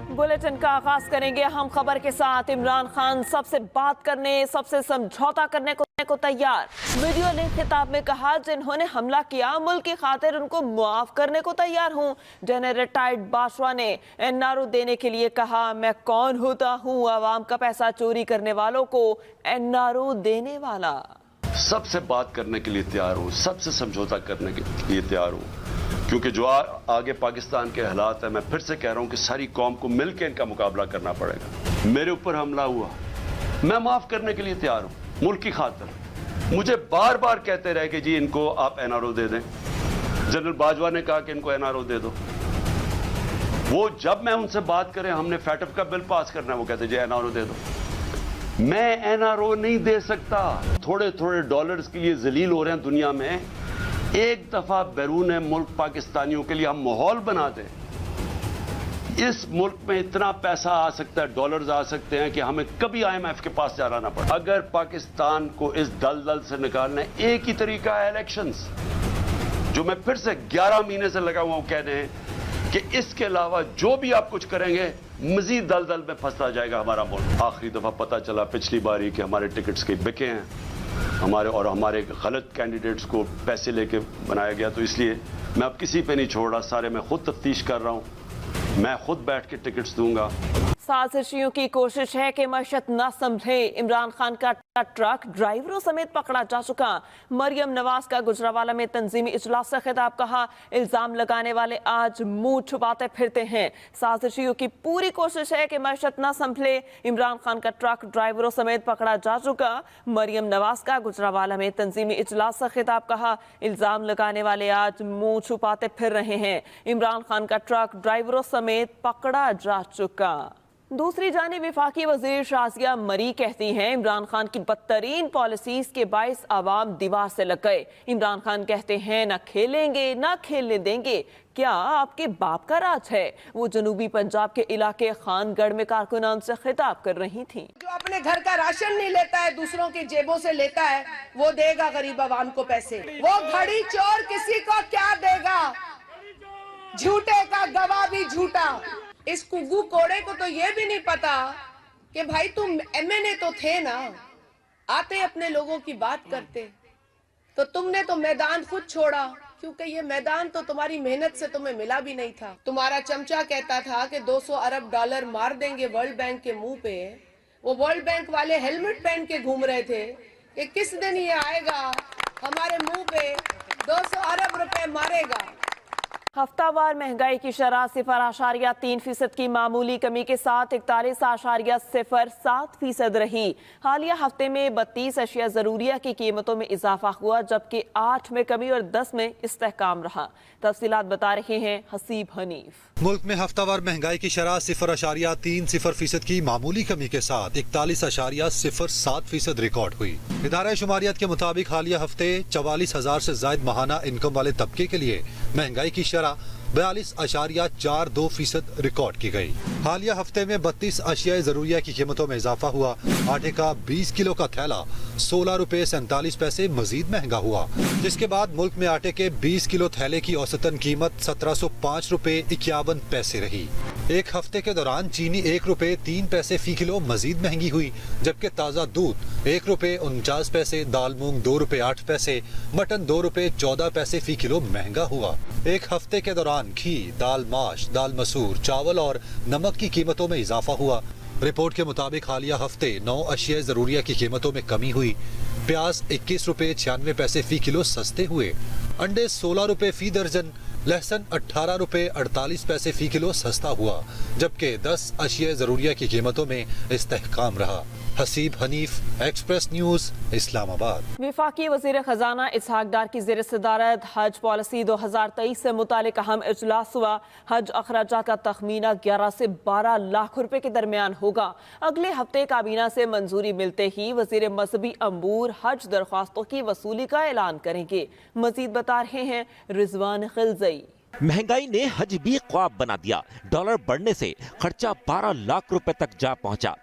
Bulletin का आगाज करेंगे हम खबर के साथ। इमरान खान सबसे बात करने, सबसे समझौता करने को तैयार। वीडियो लिंक खिताब में कहा, जिन्होंने हमला किया मुल्क की खातिर उनको मुआफ करने को तैयार हूँ। जनरल रिटायर्ड बाजवा ने एनआरओ देने के लिए कहा, मैं कौन होता हूँ आवाम का पैसा चोरी करने वालों को एनआरओ देने वाला। सबसे बात करने के लिए तैयार हूँ, सबसे समझौता करने के लिए तैयार हूँ, क्योंकि जो आगे पाकिस्तान के हालात है, मैं फिर से कह रहा हूँ कि सारी कौम को मिलकर इनका मुकाबला करना पड़ेगा। मेरे ऊपर हमला हुआ, मैं माफ करने के लिए तैयार हूँ मुल्क की खातिर। मुझे बार बार कहते रहे कि जी इनको आप एनआरओ दे दें। जनरल बाजवा ने कहा कि इनको एनआरओ दे दो। वो जब मैं उनसे बात करें, हमने फैटफ का बिल पास करना है, वो कहते जी एनआरओ दे दो। मैं एनआरओ नहीं दे सकता। थोड़े थोड़े डॉलर्स के लिए जलील हो रहे हैं दुनिया में। एक दफा बैरून मुल्क पाकिस्तानियों के लिए हम माहौल बना दें। इस मुल्क में इतना पैसा आ सकता है, डॉलर्स आ सकते हैं कि हमें कभी आईएमएफ के पास जाना ना पड़े। अगर पाकिस्तान को इस दलदल से निकालना है, एक ही तरीका है इलेक्शंस, जो मैं फिर से 11 महीने से लगा हुआ हूं कहने हैं कि इसके अलावा जो भी आप कुछ करेंगे मजीद दलदल में फंसता जाएगा हमारा मुल्क। आखिरी दफा पता चला पिछली बारी कि हमारे टिकट्स के बिके हैं, हमारे गलत कैंडिडेट्स को पैसे लेके बनाया गया। तो इसलिए मैं अब किसी पे नहीं छोड़ रहा, सारे मैं खुद तफ्तीश कर रहा हूं, मैं खुद बैठ के टिकट्स दूंगा। साजिशियों की कोशिश है कि मशत न समझे। इमरान खान का ट्रक ड्राइवरों समेत पकड़ा जा चुका। मरियम नवाज का गुजरावाला में तंजीमी इजलास से खिताब। कहा, इल्जाम लगाने वाले आज मुंह छुपाते फिरते हैं। साजिशियों की पूरी कोशिश है कि मशत न संभले। इमरान खान का ट्रक ड्राइवरों समेत पकड़ा जा चुका। मरियम नवाज का गुजरावाला में तंजीमी इजलास से खिताब। कहा, इल्जाम लगाने वाले आज मुंह छुपाते फिर रहे हैं। इमरान खान का ट्रक ड्राइवरों समेत पकड़ा जा चुका। दूसरी जानिब वफाकी वजीर शाजिया मरी कहती हैं, इमरान खान की बदतरीन पॉलिसीज के बाइस आवाम दीवार से लग गए। इमरान खान कहते हैं, न खेलेंगे न खेलने देंगे। क्या आपके बाप का राज है? वो जनूबी पंजाब के इलाके खानगढ़ में कारकुनान से खिताब कर रही थी। जो अपने घर का राशन नहीं लेता है, दूसरों की जेबों से लेता है, वो देगा गरीब आवाम को पैसे। वो घड़ी चोर किसी को क्या देगा? झूठे का गवाह भी झूठा। इस कुग्गू कोड़े को तो ये भी नहीं पता कि भाई तुम एमएनए तो थे ना, आते अपने लोगों की बात करते। तो तुमने तो मैदान खुद छोड़ा, क्योंकि ये मैदान तो तुम्हारी मेहनत से तुम्हें मिला भी नहीं था। तुम्हारा चमचा कहता था कि 200 अरब डॉलर मार देंगे वर्ल्ड बैंक के मुंह पे। वो वर्ल्ड बैंक वाले हेलमेट पहन के घूम रहे थे कि किस दिन ये आएगा हमारे मुंह पे 200 अरब रुपए मारेगा। हफ्तावार महंगाई की शरह 0.3% की मामूली कमी के साथ 41.07% रही। हालिया हफ्ते में 32 अशिया ज़रूरिया की कीमतों में इजाफा हुआ, जबकि 8 में कमी और 10 में इस्तेहकाम रहा। तफसीलात बता रहे हैं हसीब हनीफ। मुल्क में हफ्तावार महंगाई की शरह 0.30% की मामूली कमी के साथ 41.07% रिकॉर्ड हुई। इदारा शुमारियात के मुताबिक हालिया हफ्ते 44,000 से ज्यादा माहाना इनकम वाले तबके के लिए महंगाई की शरह 42.42% रिकॉर्ड की गई। हालिया हफ्ते में 32 अशिया जरूरिया की कीमतों में इजाफा हुआ। आटे का 20 किलो का थैला 16 रुपए 47 पैसे मजीद महंगा हुआ, जिसके बाद मुल्क में आटे के 20 किलो थैले की औसतन कीमत 1705 रुपए 51 पैसे रही। एक हफ्ते के दौरान चीनी 1 रुपए 3 पैसे फी किलो मजीद महंगी हुई, जबकि ताज़ा दूध 1 रुपए 49 पैसे, दाल मूंग 2 रुपए 8 पैसे, मटन 2 रुपए 14 पैसे फी किलो महंगा हुआ। एक हफ्ते के दौरान घी, दाल माश, दाल मसूर, चावल और नमक की कीमतों में इजाफा हुआ। रिपोर्ट के मुताबिक हालिया हफ्ते 9 अशिया जरूरिया की कीमतों में कमी हुई। प्याज 21 रुपए 96 पैसे फी किलो सस्ते हुए, अंडे 16 रुपए फी दर्जन, लहसुन 18 रुपए 48 पैसे फी किलो सस्ता हुआ, जबकि 10 अशिया जरूरिया की कीमतों में इस्तेहकाम रहा। Haseeb Hanif, express news, Islamabad. वफाकी वज़ीर खजाना इसहाक डार की ज़ेर सदारत हज पॉलिसी 2023 से मुतालिक अहम इजलास हुआ। हज अखराजात का तखमीना 11 से 12 लाख रुपए के दरमियान होगा। अगले हफ्ते काबीना से मंजूरी मिलते ही वज़ीर मजहबी अमूर हज दरख्वास्तों की वसूली का ऐलान करेंगे। मजीद बता रहे हैं रिजवान खिलज़ई। महंगाई ने हज भी ख्वाब बना दिया। डॉलर बढ़ने से खर्चा 12 लाख रुपए तक जा पहुंचा।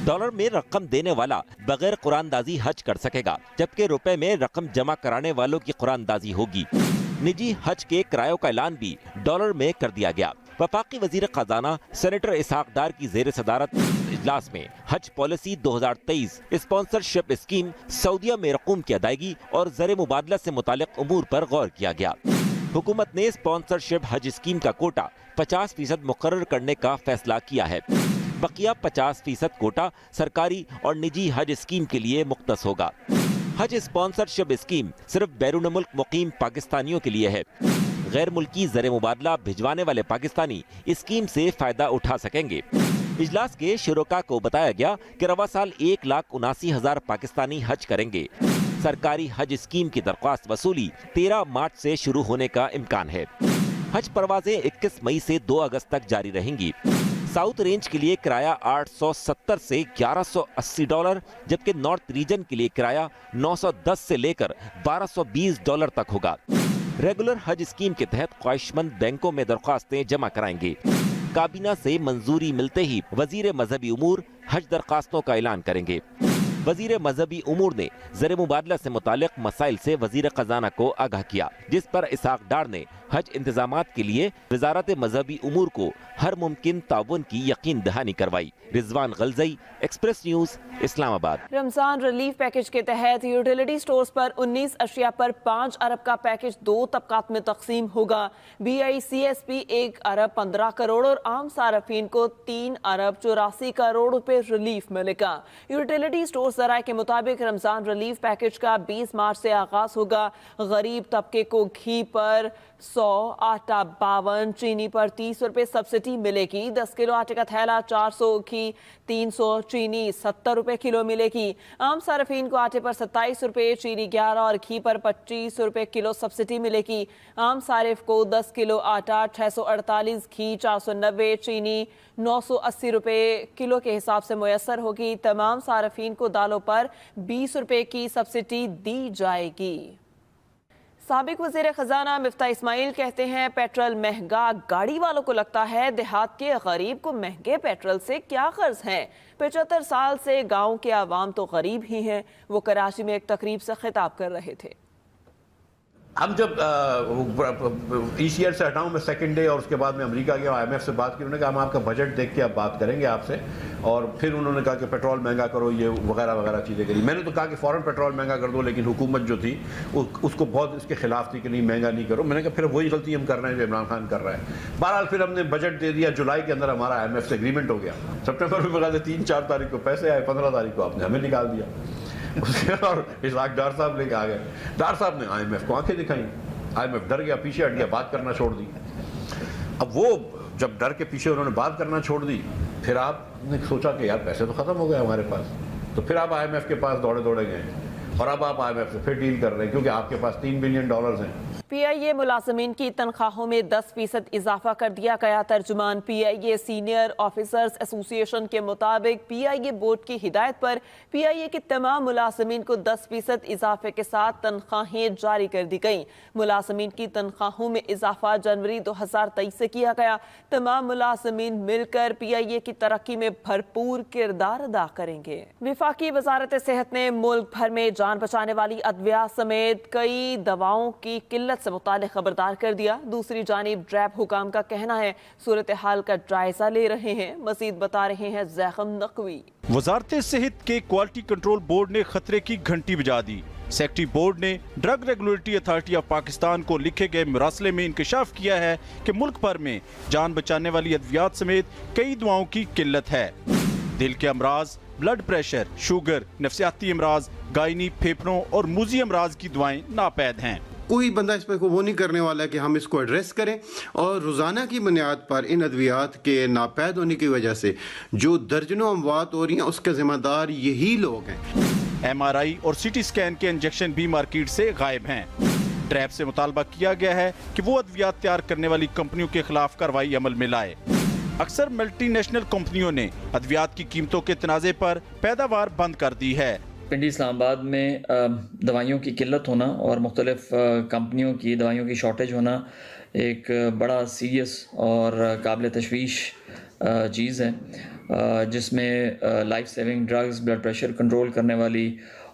डॉलर में रकम देने वाला बगैर कुरानदाजी हज कर सकेगा, जबकि रुपए में रकम जमा कराने वालों की कुरानदाजी होगी। निजी हज के किरायों का ऐलान भी डॉलर में कर दिया गया। वफाकी वजीर खजाना सेनेटर इसहाक डार की जेर सदारत इजलास में हज पॉलिसी 2023 स्पॉन्सरशिप स्कीम, सऊदीया में रकूम की अदायगी और ज़र मुबादला से मुतालिक उमूर पर गौर किया गया। हुकूमत ने स्पॉन्सरशिप हज स्कीम का कोटा 50% मुकर्रर करने का फैसला किया है। बकिया 50% कोटा सरकारी और निजी हज स्कीम के लिए मुख्तस होगा। हज स्पॉन्सरशिप स्कीम सिर्फ बैरून मुल्क मुकीम पाकिस्तानियों के लिए है। गैर मुल्की ज़र मुबादला भिजवाने वाले पाकिस्तानी स्कीम से फायदा उठा सकेंगे। इजलास के शुरका को बताया गया कि रवा साल 1,79,000 पाकिस्तानी हज करेंगे। सरकारी हज स्कीम की दरख्वास्त वसूली 13 मार्च से शुरू होने का इम्कान है। हज परवाजें 21 मई से 2 अगस्त तक जारी रहेंगी। साउथ रेंज के लिए किराया 870 से $1180, जबकि नॉर्थ रीजन के लिए किराया 910 से लेकर $1220 तक होगा। रेगुलर हज स्कीम के तहत ख्वाहिशमंद बैंकों में दरख्वास्तें जमा कराएंगे। काबीना से मंजूरी मिलते ही वजीर मजहबी उमूर हज दरख्वास्तों का ऐलान करेंगे। वजीर मजहबी उमूर ने ज़र मुबादला से मुतालिक मसाइल से वजीर खजाना को आगाह किया, जिस पर इसहाक डार ने हज इंतजामात के लिए वजारत मजहबी उमूर को हर मुमकिन ताउन की यकीन दहानी करवाई। Rizwan Ghalzai, express news, Islamabad. Ramzan relief package के तहत यूटिलिटी स्टोर्स पर 19 अशिया पर 5 अरब का पैकेज 2 तबकात में तकसीम होगा। BICSP 1 अरब 15 करोड़ और आम सार्फिन को 3 अरब 84 करोड़ रुपए रिलीफ मिलेगा। यूटिलिटी स्टोर ज़राए के मुताबिक रमजान रिलीफ पैकेज का 20 मार्च से आगाज होगा। गरीब तबके को घी पर 100, आटा 52, चीनी पर 30 रुपए सब्सिडी मिलेगी। 10 किलो आटे का थैला 400, घी 300, चीनी 70 रुपए किलो मिलेगी। आम सार्फिन को आटे पर 27 रुपए, चीनी 11 और घी पर 25 रुपए किलो सब्सिडी मिलेगी। आम सारिफ को 10 किलो आटा 648, घी 490, चीनी 980 रुपए किलो के हिसाब से मुयस्सर होगी। तमाम सार्फिन को दालों पर 20 रुपए की सब्सिडी दी जाएगी। साबिक वज़ीर खजाना मिफ्ता इस्माइल कहते हैं पेट्रोल महंगा गाड़ी वालों को लगता है, देहात के गरीब को महंगे पेट्रोल से क्या कर्ज है। 75 साल से गांव के आवाम तो गरीब ही हैं। वो कराची में एक तकरीब से खिताब कर रहे थे। हम जब ECR से हटाऊँ मैं सेकंड डे और उसके बाद में अमेरिका गया, IMF से बात की, उन्होंने कहा हम आपका बजट देख के अब बात करेंगे आपसे। और फिर उन्होंने कहा कि पेट्रोल महंगा करो, ये वगैरह वगैरह चीज़ें करी। मैंने तो कहा कि फ़ौरन पेट्रोल महंगा कर दो, लेकिन हुकूमत जो थी उसको बहुत इसके खिलाफ थी कि नहीं महंगा नहीं करो। मैंने कहा फिर वही गलती हम कर रहे हैं जो इमरान खान कर रहा है। बहरहाल फिर हमने बजट दे दिया। जुलाई के अंदर हमारा IMF से एग्रीमेंट हो गया। सितंबर में बता 3-4 तारीख को पैसे आए, 15 तारीख को आपने हमें निकाल दिया। और इसहाक डार साहब लेके आ गए। डार साहब ने IMF को आंखें दिखाई। IMF डर गया, पीछे हट गया, बात करना छोड़ दी। अब वो जब डर के पीछे उन्होंने बात करना छोड़ दी, फिर आपने सोचा कि यार पैसे तो खत्म हो गए हमारे पास, तो फिर आप IMF के पास दौड़े दौड़े गए और अब आप IMF से फिर डील कर रहे हैं क्योंकि आपके पास $3 बिलियन हैं। PIA मुलाजमीन की तनख्वाहों में 10% इजाफा कर दिया गया। तर्जुमान PIA सीनियर ऑफिसर्स एसोसिएशन के मुताबिक PIA बोर्ड की हिदायत पर PIA के तमाम मुलाजमीन को 10% इजाफे के साथ तनख्वाहें जारी कर दी गई। मुलाजमीन की तनख्वाहों में इजाफा जनवरी 2023 से किया गया। तमाम मुलाजमीन मिलकर PIA की तरक्की में भरपूर किरदार अदा करेंगे। वफाकी वजारत सेहत ने मुल्क भर में जान बचाने वाली अद्वियात समेत कई दवाओं की किल्लत से मुतालिक खबरदार कर दिया। दूसरी जानिब ड्रैब हुकाम का कहना है सूरत हाल का जायजा ले रहे हैं। मजीद बता रहे हैं ज़ैखम नकवी। वजारत सेहत के क्वालिटी कंट्रोल बोर्ड ने खतरे की घंटी बजा दी। सेक्रेटरी बोर्ड ने drug regulatory authority of Pakistan को लिखे गए मरासले में इंकशाफ किया है कि मुल्क भर में जान बचाने वाली अद्वियात समेत कई दवाओं की किल्लत है। दिल के अमराज, ब्लड प्रेशर, शुगर, नफसियाती अमराज, गायनी, फेफड़ों और मूजी अमराज की दवाएं नापैद हैं। कोई बंदा इस पर वो नहीं करने वाला है कि हम इसको एड्रेस करें, और रोज़ाना की बुनियाद पर इन अद्वियात के नापैद होने की वजह से जो दर्जनों अमवात हो रही हैं उसके जिम्मेदार यही लोग हैं। MRI और CT स्कैन के इंजेक्शन भी मार्केट से गायब हैं। ट्रैप से मुतालबा किया गया है कि वो अद्वियात तैयार करने वाली कंपनियों के खिलाफ कार्रवाई अमल में लाए। अक्सर मल्टीनेशनल कंपनियों ने अद्वियात की कीमतों के तनाज़े पर पैदावार बंद कर दी है। पिंडी इस्लामाबाद में दवाइयों की किल्लत होना और मुख्तलिफ कंपनियों की दवाइयों की शॉर्टेज होना एक बड़ा सीरियस और काबिल तशवीश चीज़ है, जिसमें life saving drugs, blood pressure control करने वाली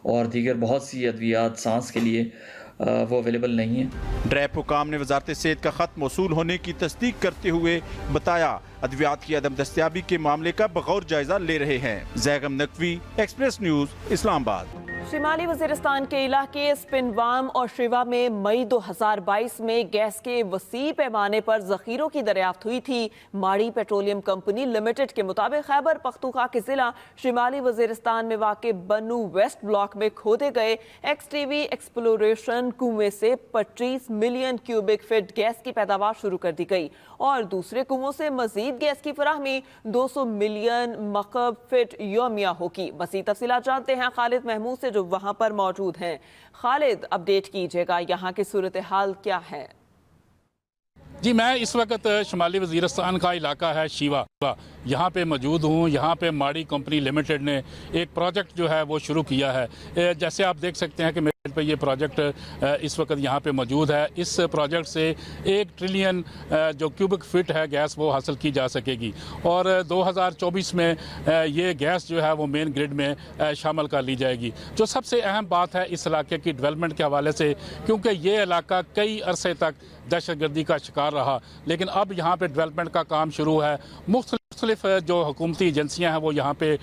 और दीगर बहुत सी अद्वियात सांस के लिए وہ اویلیبل نہیں ہے۔ ڈریپ حکام نے وزارت صحت کا خط موصول ہونے کی تصدیق کرتے ہوئے بتایا ادویات کی عدم دستیابی کے معاملے کا بغور جائزہ لے رہے ہیں۔ زیغم نقوی، ایکسپریس نیوز، اسلام آباد۔ شمالی وزیرستان کے علاقے سپنوام اور شیوا میں مئی 2022 میں گیس کے وسیع پیمانے پر ذخیروں کی دریافت ہوئی تھی۔ ماڑی پیٹرولیم کمپنی لمیٹڈ کے مطابق خیبر پختونخوا کے ضلع شمالی وزیرستان میں واقع بنو ویسٹ بلاک میں کھودے گئے ایکس ٹی وی ایکسپلوریشن کنویں سے 25 ملین کیوبک فٹ گیس کی پیداوار شروع کر دی گئی اور دوسرے کنووں سے مزید گیس کی فراہمی 200 ملین مکعب فٹ یومیہ ہوگی۔ مزید تفصیلات جانتے ہیں خالد محمود سے جو وہاں پر موجود ہیں۔ خالد، اپڈیٹ کیجئے گا یہاں کی صورتحال کیا ہے؟ جی، میں اس وقت شمالی وزیرستان کا علاقہ ہے شیوا، یہاں پہ موجود ہوں۔ یہاں پہ ماڑی کمپنی لمیٹڈ نے ایک پروجیکٹ جو ہے وہ شروع کیا ہے۔ جیسے آپ دیکھ سکتے ہیں کہ میرے پہ یہ پروجیکٹ اس وقت یہاں پہ موجود ہے۔ اس پروجیکٹ سے 1 ٹریلین جو کیوبک فٹ ہے گیس وہ حاصل کی جا سکے گی اور 2024 میں یہ گیس جو ہے وہ مین گرڈ میں شامل کر لی جائے گی۔ جو سب سے اہم بات ہے اس علاقے کی ڈیولپمنٹ کے حوالے سے، کیونکہ یہ علاقہ کئی عرصے تک دہشت گردی کا شکار رہا، لیکن اب یہاں پہ ڈیولپمنٹ کا کام شروع ہے۔ مختلف جو حکومتی ایجنسیاں ہیں وہ یہاں پہ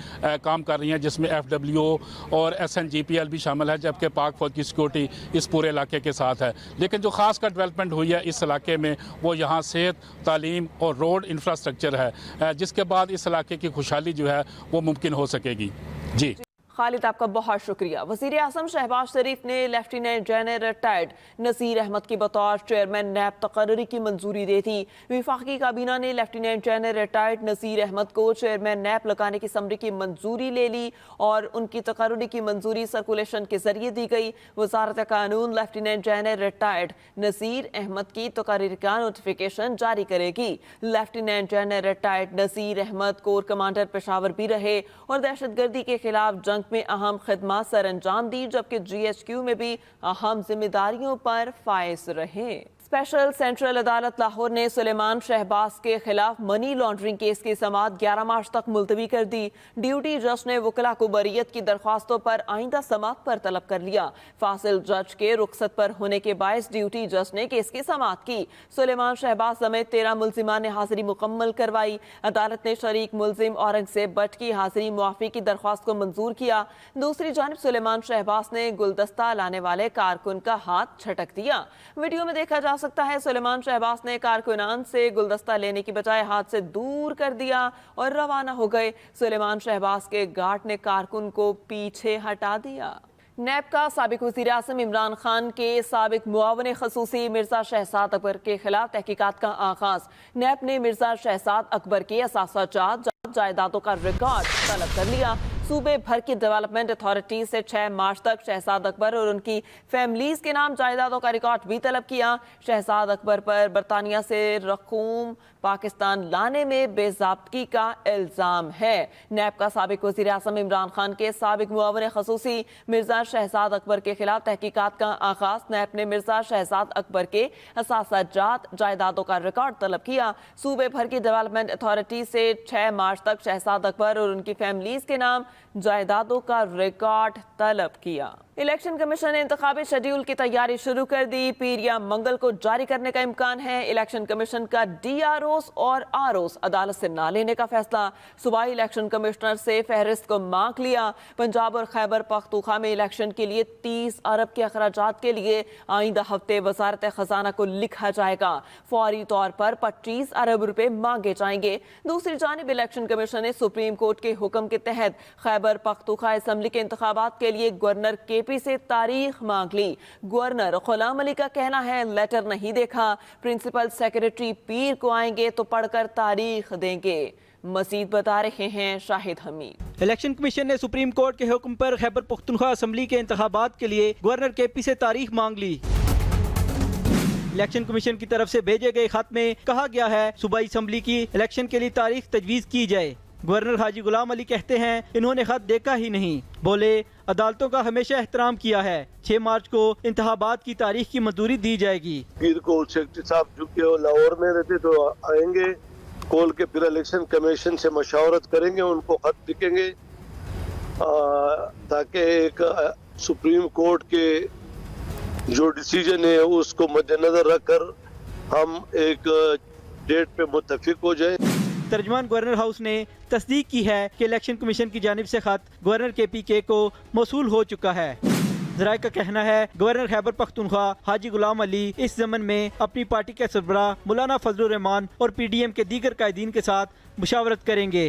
کام کر رہی ہیں، جس میں FWO اور SNGPL بھی شامل ہے، جبکہ پاک فوج کی سیکورٹی اس پورے علاقے کے ساتھ ہے۔ لیکن جو خاص کر ڈیولپمنٹ ہوئی ہے اس علاقے میں وہ یہاں صحت، تعلیم اور روڈ انفراسٹرکچر ہے، جس کے بعد اس علاقے کی خوشحالی جو ہے وہ ممکن ہو سکے گی۔ جی خالد، آپ کا بہت شکریہ۔ وزیر اعظم شہباز شریف نے lieutenant general retired Nazir Ahmad کی بطور چیئرمین نیب تقرری کی منظوری دے دی۔ وفاقی کابینہ نے lieutenant general retired Nazir Ahmad کو چیئرمین نیب لگانے کی سمری کی منظوری لے لی اور ان کی تقرری کی منظوری سرکولیشن کے ذریعے دی گئی۔ وزارت قانون lieutenant general retired Nazir Ahmad کی تقرری کا نوٹیفیکیشن جاری کرے گی۔ Lieutenant general retired Nazir Ahmad corps commander Peshawar بھی رہے اور دہشت گردی کے خلاف جنگ میں اہم خدمات سر انجام دی، جبکہ GHQ میں بھی اہم ذمہ داریوں پر فائز رہے۔ اسپیشل سینٹرل عدالت لاہور نے سلیمان شہباز کے خلاف منی لانڈرنگ کیس کی سماعت 11 مارچ تک ملتوی کر دی۔ ڈیوٹی جج نے وکلا کو بریت کی درخواستوں پر آئندہ سماعت پر طلب کر لیا۔ فاصل جج کے رخصت پر ہونے کے باعث ڈیوٹی جج نے کیس کی سماعت کی۔ سلیمان شہباز سمیت 13 ملزمان نے حاضری مکمل کروائی۔ عدالت نے شریک ملزم اورنگزیب بٹ کی حاضری معافی کی درخواست کو منظور کیا۔ دوسری جانب سلیمان شہباز نے گلدستہ لانے والے کارکن کا ہاتھ چھٹک دیا۔ ویڈیو میں دیکھا جا سکتا ہے سلیمان شہباز نے کارکنان سے گلدستہ لینے کی بجائے ہاتھ سے دور کر دیا اور روانہ ہو گئے۔ سلیمان شہباز کے گارڈ نے کارکن کو پیچھے ہٹا دیا۔ نیب کا سابق وزیر اعظم عمران خان کے سابق معاون خصوصی مرزا شہزاد اکبر کے خلاف تحقیقات کا آغاز۔ نیب نے مرزا شہزاد اکبر کے اثاثہ جات جائیدادوں کا ریکارڈ طلب کر لیا۔ صوبے بھر کی ڈیولپمنٹ اتھارٹی سے 6 مارچ تک شہزاد اکبر اور ان کی فیملیز کے نام جائیدادوں کا ریکارڈ بھی طلب کیا۔ شہزاد اکبر پر برطانیہ سے رقوم پاکستان لانے میں بے ضابطگی کا الزام ہے۔ نیب کا سابق وزیر اعظم عمران خان کے سابق معاون خصوصی مرزا شہزاد اکبر کے خلاف تحقیقات کا آغاز۔ نیب نے مرزا شہزاد اکبر کے اثاثہ جات جائیدادوں کا ریکارڈ طلب کیا۔ صوبے بھر کی ڈیولپمنٹ اتھارٹی سے 6 مارچ تک شہزاد اکبر اور ان کی فیملیز کے نام جائیدادوں کا ریکارڈ طلب کیا۔ الیکشن کمیشن نے انتخابی شیڈیول کی تیاری شروع کر دی۔ پیر یا منگل کو جاری کرنے کا امکان ہے۔ الیکشن کمیشن کا DROs اور ROs عدالت سے نہ لینے کا فیصلہ۔ صوبائی الیکشن کمشنر سے فہرست کو مانگ لیا۔ پنجاب اور خیبر پختونخوا میں الیکشن کے لیے 30 ارب کے اخراجات کے لیے آئندہ ہفتے وزارت خزانہ کو لکھا جائے گا۔ فوری طور پر 25 ارب روپے مانگے جائیں گے۔ دوسری جانب الیکشن کمیشن نے سپریم کورٹ کے حکم کے تحت خیبر پختونخوا اسمبلی کے انتخابات کے لیے گورنر KP سے تاریخ مانگ لی۔ گورنر غلام علی کا کہنا ہے لیٹر نہیں دیکھا، پرنسپل سیکریٹری پیر کو آئیں گے تو پڑھ کر تاریخ دیں گے۔ مزید بتا رہے ہیں شاہد حمید۔ الیکشن کمیشن نے سپریم کورٹ کے حکم پر خیبر پختونخوا اسمبلی کے انتخابات کے لیے گورنر KP سے تاریخ مانگ لی۔ الیکشن کمیشن کی طرف سے بھیجے گئے خط میں کہا گیا ہے صوبائی اسمبلی کی الیکشن کے لیے تاریخ تجویز کی جائے۔ گورنر حاجی غلام علی کہتے ہیں انہوں نے خط دیکھا ہی نہیں، بولے عدالتوں کا ہمیشہ احترام کیا ہے، 6 مارچ کو انتخابات کی تاریخ کی منظوری دی جائے گی۔ پیر کو سیکرٹری صاحب جو کہ لاہور میں رہتے تو آئیں گے، کول کے پھر الیکشن کمیشن سے مشاورت کریں گے، ان کو خط لکھیں گے تاکہ ایک سپریم کورٹ کے जो डिसीजन है उसको मद्देनजर रखकर हम एक डेट पे मुत्तफिक हो जाए। तर्जुमान गवर्नर हाउस ने तस्दीक की है कि इलेक्शन कमीशन की जानिब से खत गवर्नर KPK को मौसूल हो चुका है। ज़राए का कहना है गवर्नर खैबर पख्तूनख्वा हाजी गुलाम अली इस ज़मन में अपनी पार्टी के सरबराह मौलाना फजलुर रहमान और PDM के दीगर कायदीन के साथ मुशावरत करेंगे,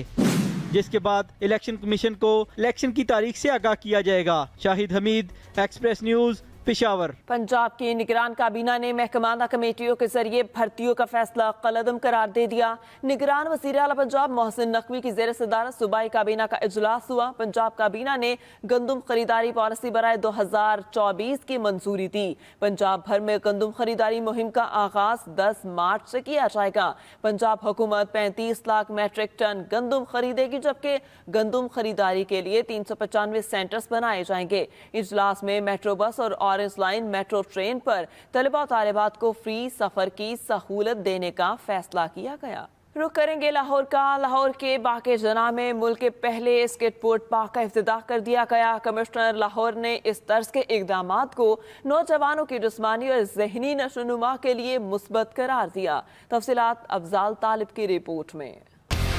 जिसके बाद इलेक्शन कमीशन को इलेक्शन की तारीख से आगाह किया जाएगा। Shahid Hameed, express news, Peshawar. पंजाब की निगरान काबीना ने महकमाना कमेटियों के जरिए भर्तियों का फैसला कलअदम करार दे दिया। निगरान वज़ीर आला पंजाब मोहसिन नकवी की ज़ेर सदारत सूबाई काबीना का इजलास हुआ। पंजाब काबीना ने गंदम खरीदारी पॉलिसी बराए 2024 की मंजूरी दी। पंजाब भर में गंदम खरीदारी मुहिम का आगाज 10 मार्च से किया जाएगा। पंजाब हुकूमत 35 लाख मैट्रिक टन गंदम खरीदेगी, जबकि गंदम खरीदारी के लिए 395 सेंटर्स बनाए जाएंगे। इजलास में मेट्रो बस और ऑरेंज लाइन मेट्रो ट्रेन पर तलबा और तालिबात को फ्री सफर की सहूलत देने का फैसला किया गया। रुख करेंगे लाहौर का। लाहौर के बाके जना में मुल्क के पहले स्केटबोर्ड पार्क का इफ्तिताह कर दिया गया। कमिश्नर लाहौर ने इस तर्ज के इक़दामात को नौजवानों की जिस्मानी और जहनी नशोनुमा के लिए मुस्बत करार दिया। तफसीलात अफजाल तालिब की रिपोर्ट में।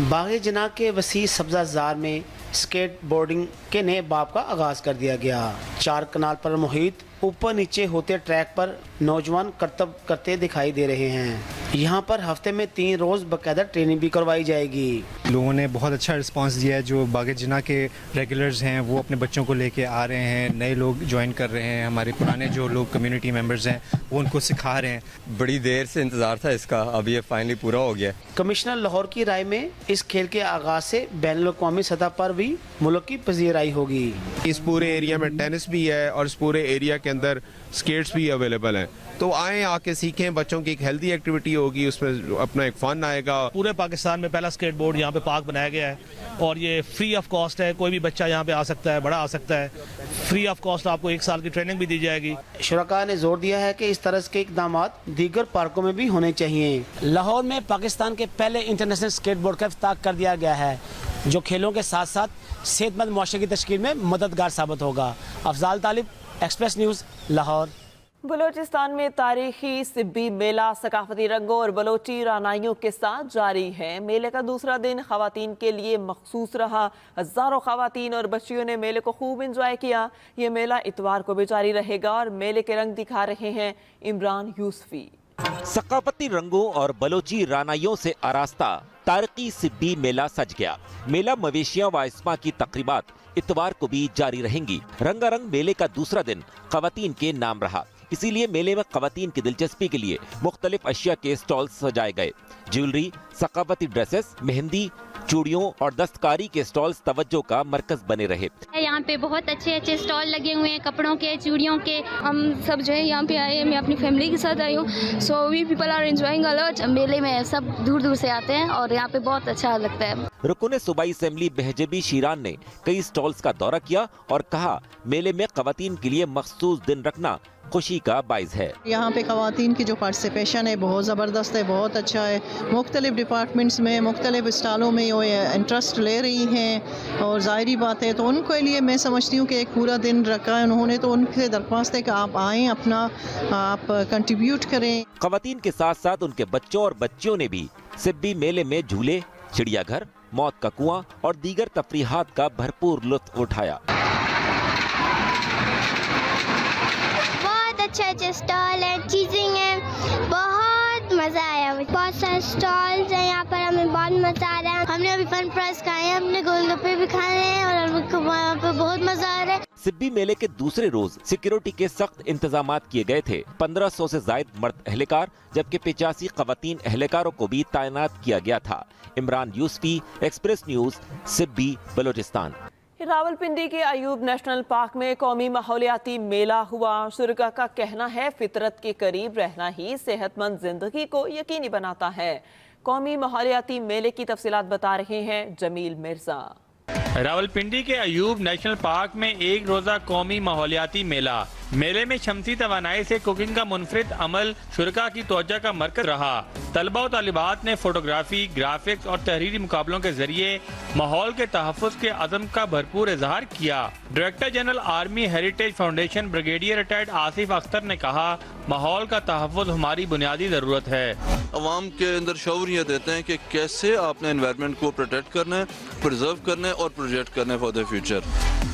बागे जना के वसी सब्ज़ाज़ार में स्केट बोर्डिंग के नए बाब का आगाज कर दिया गया। 4 कनाल पर मुहित ऊपर नीचे होते ट्रैक पर नौजवान करतब करते दिखाई दे रहे हैं। यहाँ पर हफ्ते में 3 रोज़ बाकायदा ट्रेनिंग भी करवाई जाएगी। लोगों ने बहुत अच्छा रिस्पांस दिया है। जो बागे जना के रेगुलर्स हैं वो अपने बच्चों को लेके आ रहे हैं, नए लोग ज्वाइन कर रहे हैं, हमारे पुराने जो लोग कम्युनिटी मेंबर्स हैं वो उनको सिखा रहे हैं। बड़ी देर से इंतज़ार था इसका, अब ये फाइनली पूरा हो गया। कमिश्नर लाहौर की राय में इस खेल के आगाज से बैनुल-अक़वामी सतह पर भी मुल्क की पजीराई होगी। इस पूरे एरिया में टेनिस भी है और इस पूरे एरिया के अंदर स्केट्स भी अवेलेबल हैं, तो आए आके सीखें। बच्चों की एक हेल्दी एक्टिविटी होगी, उसमें अपना एक फन आएगा। पूरे पाकिस्तान में पहला स्केट बोर्ड यहाँ पे पार्क बनाया गया है और ये फ्री ऑफ कॉस्ट है। कोई भी बच्चा यहाँ पे आ सकता है, बड़ा आ सकता है। फ्री ऑफ कॉस्ट आपको 1 साल की ट्रेनिंग भी दी जाएगी। शुरका ने जोर दिया है कि इस तरह के इक़दामात दीगर पार्कों में भी होने चाहिए। लाहौर में पाकिस्तान के पहले इंटरनेशनल स्केट बोर्ड का इफ्तिताह कर दिया गया है, जो खेलों के साथ साथ सेहतमंद मुआशरे की तश्कील में मददगार साबित होगा। अफजाल तालिब, एक्सप्रेस न्यूज़, लाहौर। बलोचिस्तान में तारीखी सिब्बी मेला सकाफती रंगों और बलोची रानाइयों के साथ जारी है। मेले का दूसरा दिन खवातीन के लिए मखसूस रहा। हजारों खवातीन और बच्चियों ने मेले को खूब एंजॉय किया। ये मेला इतवार को भी जारी रहेगा और मेले के रंग दिखा रहे हैं इमरान यूसुफी। सकाफती रंगों और बलोची रानाइयों से आरास्ता तारीखी सिब्बी मेला सज गया। मेला मवेशियां व इस्मा की तकरीबात इतवार को भी जारी रहेंगी। रंगारंग मेले का दूसरा दिन खवातीन के नाम रहा, इसीलिए मेले में खवातीन की दिलचस्पी के लिए मुख्तलिफ अशिया के स्टॉल सजाए गए। ज्वेलरी, सकाफती ड्रेसेस, मेहंदी, चूड़ियों और दस्तकारी के स्टॉल्स तवज्जो का मरकज बने रहे। यहाँ पे बहुत अच्छे अच्छे स्टॉल लगे हुए हैं, कपड़ों के, चूड़ियों के। हम सब जो है यहाँ पे आए हैं, मैं अपनी फैमिली के साथ आई हूँ। So we people are enjoying a lot. मेले में सब दूर दूर से आते हैं और यहाँ पे बहुत अच्छा लगता है। रुकन सूबाई असेंबली बेहजबी शीरान ने कई स्टॉल्स का दौरा किया और कहा मेले में खवातीन के लिए मखसूस दिन रखना खुशी का बाइस है। यहाँ पे खवातीन की जो पार्टिसिपेशन है बहुत ज़बरदस्त है, बहुत अच्छा है। मुख्तलिफ डिपार्टमेंट्स में, मुख्तलिफ स्टॉलों में वो इंटरेस्ट ले रही हैं और ज़ाहिरी बात है तो उनके लिए मैं समझती हूँ कि एक पूरा दिन रखा है उन्होंने, तो उनसे दरख्वास्त है कि आप आएँ, अपना आप कंट्रीब्यूट करें। खवातीन के साथ साथ उनके बच्चों और बच्चियों ने भी सिब्बी मेले में झूले, चिड़ियाघर, मौत का कुआं और दीगर तफरीहात का भरपूर लुत्फ उठाया। अच्छे अच्छे स्टॉल है, चीजें हैं, बहुत मजा आया। बहुत सारे स्टॉल्स हैं यहाँ पर, हमें बहुत मजा आ रहा है। हमने अभी फन फ्राइज खाए हैं, हमने गोलगप्पे भी खाए हैं और हमको वहाँ पर बहुत मजा आ रहा है। सिब्बी मेले के दूसरे रोज सिक्योरिटी के सख्त इंतजामात किए गए थे। 1500 से जायद मर्द एहलकार जबकि 85 खवातीन एहलकारों को भी तैनात किया गया था। Imran Yousafi, express news, Sibi, Balochistan. रावलपिंडी के अयूब नेशनल पार्क में कौमी माहौलियाती मेला हुआ। शुरका का कहना है फितरत के करीब रहना ही सेहतमंद जिंदगी को यकीनी बनाता है। कौमी माहौलियाती मेले की तफसीलात बता रहे हैं जमील मिर्जा। रावलपिंडी के अयूब नेशनल पार्क में एक रोजा कौमी माहौलियाती मेला मेले में शमसी तवानाई से कुकिंग का मुनफरिद अमल शुरका की तवज्जो का मरकज रहा। तलबा और तालिबात ने फोटोग्राफी, ग्राफिक्स और तहरीरी मुकाबलों के जरिए माहौल के तहफ़्फ़ुज़ के अज़म का भरपूर इजहार किया। Director general army heritage foundation brigadier retired Asif Akhtar ने कहा, माहौल का तहफ़्फ़ुज़ हमारी बुनियादी ज़रूरत है। अवाम के अंदर शऊर ये देते हैं कि कैसे आपने एनवायरनमेंट को प्रोटेक्ट करना है, प्रिजर्व करना है और प्रोजेक्ट करना है for the future.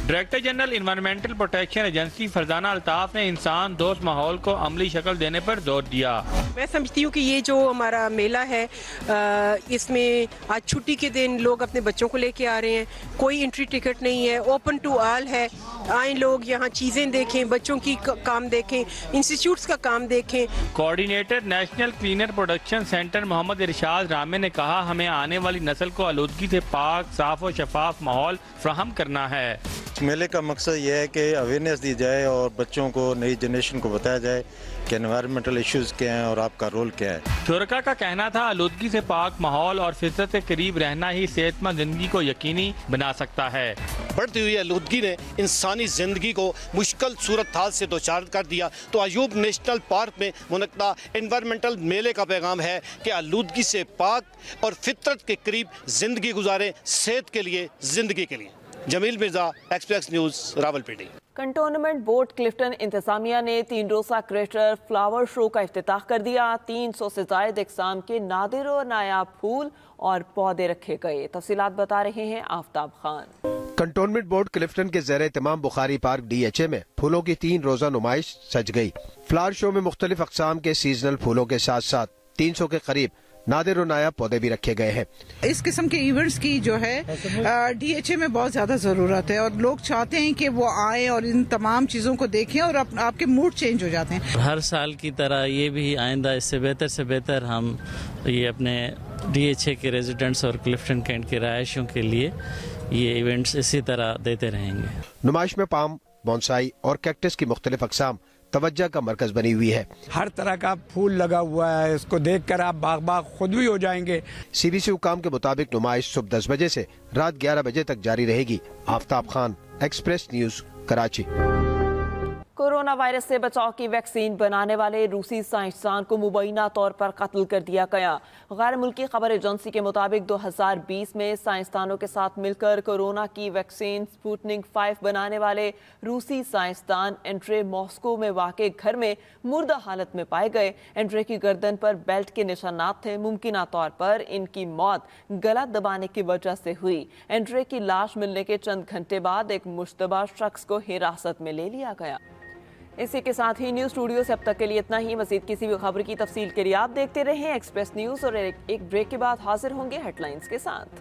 Director general environmental protection agency Farzana Altaf ने इंसान दोस्त माहौल को अमली शक्ल देने पर जोर दिया। मैं समझती हूँ कि ये जो हमारा मेला है, इसमें आज छुट्टी के दिन लोग अपने बच्चों को लेके आ रहे हैं, कोई एंट्री टिकट नहीं है, ओपन टू ऑल है। आए लोग यहाँ चीज़ें देखें, बच्चों की काम देखें, इंस्टीट्यूट्स का काम देखें। Coordinator national cleaner production centre Mohammad Irshad Rammay ने कहा, हमें आने वाली नस्ल को आलूदगी से पाक, साफ और शफाफ माहौल फ्राहम करना है। मेले का मकसद ये है कि अवेयरनेस दी जाए और बच्चों को, नई जनरेशन को बताया जाए कि एनवायरमेंटल इश्यूज क्या हैं और आपका रोल क्या है। शुरका का कहना था, आलूदगी से पाक माहौल और फितरत के करीब रहना ही सेहतमंद जिंदगी को यकीनी बना सकता है। बढ़ती हुई आलूदगी ने इंसानी जिंदगी को मुश्किल सूरत हाल से दोचार कर दिया, तो अयूब नेशनल पार्क में मुनक्किदा एनवायरमेंटल मेले का पैगाम है कि आलूदगी से पाक और फितरत के करीब जिंदगी गुजारें, सेहत के लिए, जिंदगी के लिए। Jamil Mirza, Express News, Rawalpindi. Cantonment board Clifton इंतजामिया ने 3 रोज़ा क्रेटर फ्लावर शो का इफ्तिताह कर दिया। 300 से ज़ायद इक़साम के नादिर और नायाब फूल और पौधे रखे गए। तफसीलात बता रहे हैं आफ्ताब खान। कंटोनमेंट बोर्ड क्लिफ्टन के ज़ेरे तमाम बुखारी पार्क DHA में फूलों की 3 रोज़ा नुमाइश सज गई। फ्लावर शो में मुख्तलिफ अक़साम के सीजनल फूलों के साथ साथ 300 के करीब नादिर और नायाब पौधे भी रखे गए हैं। इस किस्म के इवेंट्स की जो है DHA में बहुत ज्यादा जरूरत है और लोग चाहते हैं कि वो आए और इन तमाम चीजों को देखें और आपके मूड चेंज हो जाते हैं। हर साल की तरह ये भी आइंदा इससे बेहतर हम ये अपने DHA के रेजिडेंट्स और क्लिफ्टन कैंट के रहायशियों के लिए ये इवेंट्स इसी तरह देते रहेंगे। नुमाइश में पाम, बोनसाई और कैक्टस की मुख्तलिफ अक़साम तवज्जो का मरकज बनी हुई है। हर तरह का फूल लगा हुआ है, इसको देखकर आप बाग खुद भी हो जाएंगे। CBC हुकाम के मुताबिक नुमाइश सुबह 10 बजे से रात 11 बजे तक जारी रहेगी। Aftab Khan, express news, Karachi. Corona virus से बचाव की वैक्सीन बनाने वाले रूसी साइंसदान को मुबैना तौर पर कत्ल कर दिया गया। गैर मुल्की खबर एजेंसी के मुताबिक 2020 में साइंसदानों के साथ मिलकर कोरोना की वैक्सीन स्पुतनिक 5 बनाने वाले रूसी साइंसदान एंड्रे मॉस्को में वाक़े घर में मुर्दा हालत में पाए गए। एंड्रे की गर्दन पर बेल्ट के निशानात थे। मुमकिना तौर पर इनकी मौत गला दबाने की वजह से हुई। एंड्रे की लाश मिलने के चंद घंटे बाद एक मुश्तबा शख्स को हिरासत में ले लिया गया। इसी के साथ ही न्यूज़ स्टूडियो से अब तक के लिए इतना ही। मज़ीद किसी भी खबर की तफसील के लिए आप देखते रहें एक्सप्रेस न्यूज़ और एक ब्रेक के बाद हाजिर होंगे हेडलाइंस के साथ।